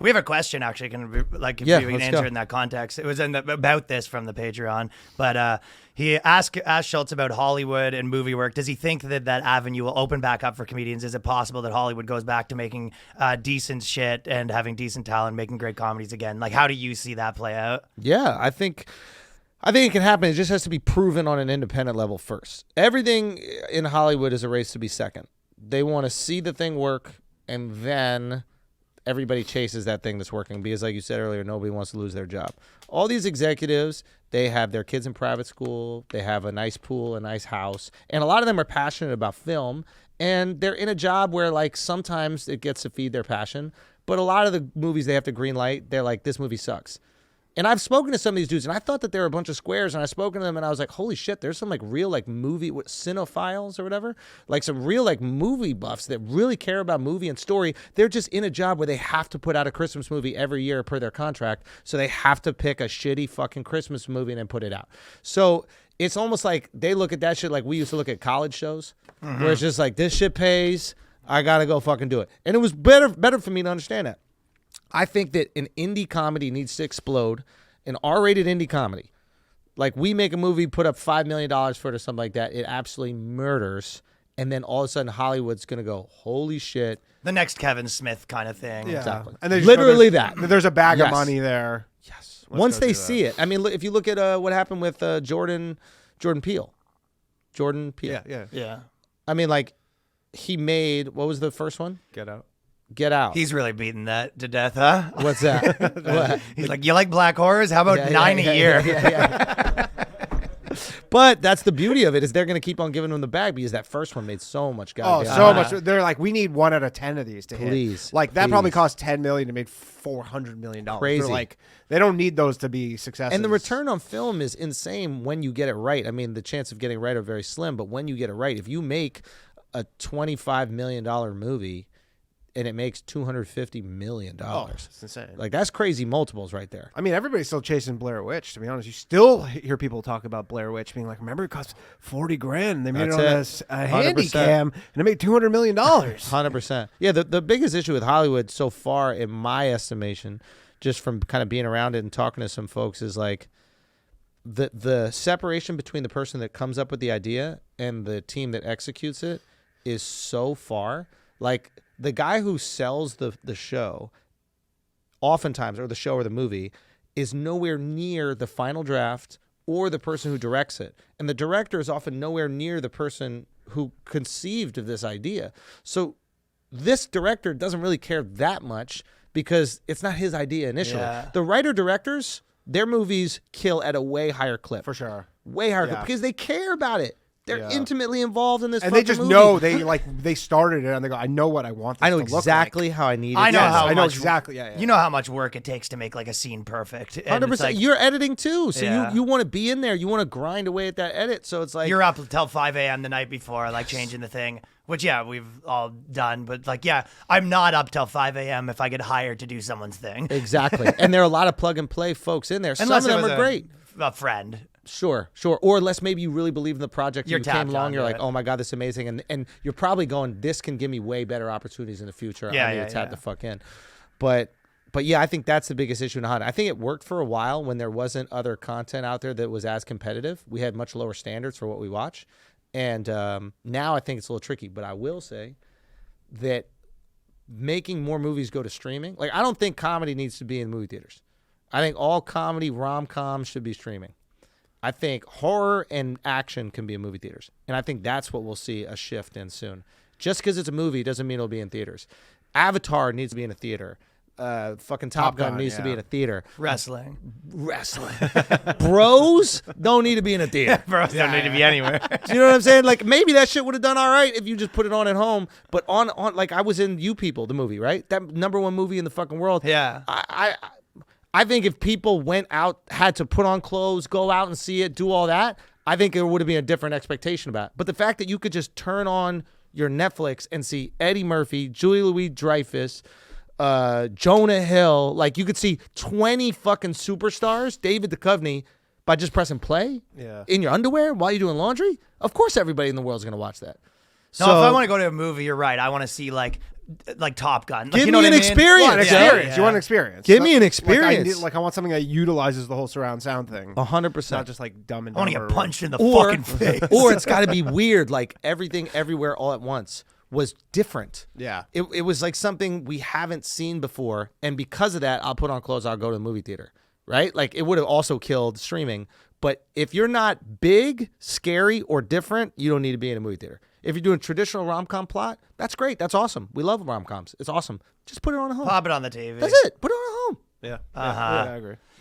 We have a question actually. Can we, like if Yeah, we can let's answer go. in that context? It was about this from the Patreon, but he asked Schulz about Hollywood and movie work. Does he think that avenue will open back up for comedians? Is it possible that Hollywood goes back to making decent shit and having decent talent, making great comedies again? Like, how do you see that play out? Yeah, I think it can happen. It just has to be proven on an independent level first. Everything in Hollywood is a race to be second. They want to see the thing work, and then everybody chases that thing that's working because, like you said earlier, nobody wants to lose their job. All these executives, they have their kids in private school. They have a nice pool, a nice house. And a lot of them are passionate about film. And they're in a job where, like, sometimes it gets to feed their passion. But a lot of the movies they have to green light, they're like, this movie sucks. And I've spoken to some of these dudes, and I thought that they were a bunch of squares, and I've spoken to them, and I was like, holy shit, there's some, like, real, like, movie, cinephiles or whatever, like, some real, like, movie buffs that really care about movie and story. They're just in a job where they have to put out a Christmas movie every year per their contract, so they have to pick a shitty fucking Christmas movie and then put it out. So it's almost like they look at that shit like we used to look at college shows, where it's just like, this shit pays, I gotta go fucking do it. And it was better for me to understand that. I think that an indie comedy needs to explode, an R-rated indie comedy. Like, we make a movie, put up $5 million for it or something like that, it absolutely murders, and then all of a sudden Hollywood's going to go, holy shit. The next Kevin Smith kind of thing. Yeah. Exactly. And they literally there's, that. There's a bag Yes. of money there. Yes. Let's Once go they do see it. I mean, if you look at what happened with Jordan Peele. Jordan Peele. Yeah. I mean, like, he made, what was the first one? Get out. Get Out. He's really beating that to death, huh? What's that? What? He's like, you like black horrors? How about 9 a year? Yeah. But that's the beauty of it, is they're going to keep on giving them the bag because that first one made so much goddamn So money. much. They're like, we need 1 out of 10 of these to Please, hit. Like, that probably please. cost $10 million to make $400 million. Crazy. They're like, they don't need those to be successful. And the return on film is insane when you get it right. I mean, the chance of getting it right are very slim, but when you get it right, if you make a $25 million movie and it makes $250 million, it's insane. like, that's crazy multiples right there. I mean, everybody's still chasing Blair Witch, to be honest. You still hear people talk about Blair Witch being like, remember, it cost $40,000. They made That's it on it. a handy 100%. cam, and it made $200 million. 100%. Yeah, the biggest issue with Hollywood so far, in my estimation, just from kind of being around it and talking to some folks, is like the separation between the person that comes up with the idea and the team that executes it is so far. Like, the guy who sells the show, oftentimes, or the show or the movie, is nowhere near the final draft or the person who directs it. And the director is often nowhere near the person who conceived of this idea. So this director doesn't really care that much because it's not his idea initially. Yeah. The writer-directors, their movies kill at a way higher clip. For sure. Way higher clip Yeah. because they care about it. They're Yeah. intimately involved in this And fucking they just movie. know, they started it, and they go, I know what I want this I know to look like. exactly how I need it. I know Yes, how I know much, exactly. Yeah. You know how much work it takes to make like a scene perfect. And 100%. it's like, You're editing too, so Yeah. you want to be in there. You want to grind away at that edit. So it's like you're up till 5 a.m. the night before, like changing the thing, which, yeah, we've all done. But like, yeah, I'm not up till 5 a.m. if I get hired to do someone's thing. exactly. And there are a lot of plug and play folks in there. Unless Some of it them was are great. A friend. Sure. Or unless maybe you really believe in the project. You're You came tapped along. You're onto like, it. oh my god, this is amazing, and you're probably going, this can give me way better opportunities in the future. Yeah, I need yeah, to tap yeah. the fuck in. But yeah, I think that's the biggest issue in Honda. I think it worked for a while when there wasn't other content out there that was as competitive. We had much lower standards for what we watch, and now I think it's a little tricky. But I will say that making more movies go to streaming, like, I don't think comedy needs to be in movie theaters. I think all comedy rom-coms should be streaming. I think horror and action can be in movie theaters. And I think that's what we'll see a shift in soon. Just because it's a movie doesn't mean it'll be in theaters. Avatar needs to be in a theater. Fucking Top Gun needs to be in a theater. Wrestling. Bros don't need to be in a theater. Bros don't need to be anywhere. Do you know what I'm saying? Like, maybe that shit would have done all right if you just put it on at home. But on like, I was in You People, the movie, right? That #1 movie in the fucking world. Yeah. I think if people went out, had to put on clothes, go out and see it, do all that, I think there would have been a different expectation about it. But the fact that you could just turn on your Netflix and see Eddie Murphy, Julie Louis-Dreyfus, Jonah Hill, like, you could see 20 fucking superstars, David Duchovny, by just pressing play in your underwear while you're doing laundry. Of course everybody in the world is going to watch that. No, if I want to go to a movie, you're right. I want to see like like Top Gun. Like, Give you know me what an I mean? experience. You want an Yeah. experience. You want an experience. Give me an Like, experience. I want something that utilizes the whole surround sound thing. 100%. Not just like dumb and I want to dumber get punched in the or, fucking face. or it's got to be weird, like everything everywhere all at once was different. Yeah. It was like something we haven't seen before, and because of that, I'll put on clothes, I'll go to the movie theater, right? Like it would have also killed streaming, but if you're not big, scary, or different, you don't need to be in a movie theater. If you're doing traditional rom-com plot, that's great, that's awesome. We love rom-coms, it's awesome. Just put it on at home. Pop it on the TV. That's it. Put it on at home. Yeah. Uh-huh. Yeah, I agree.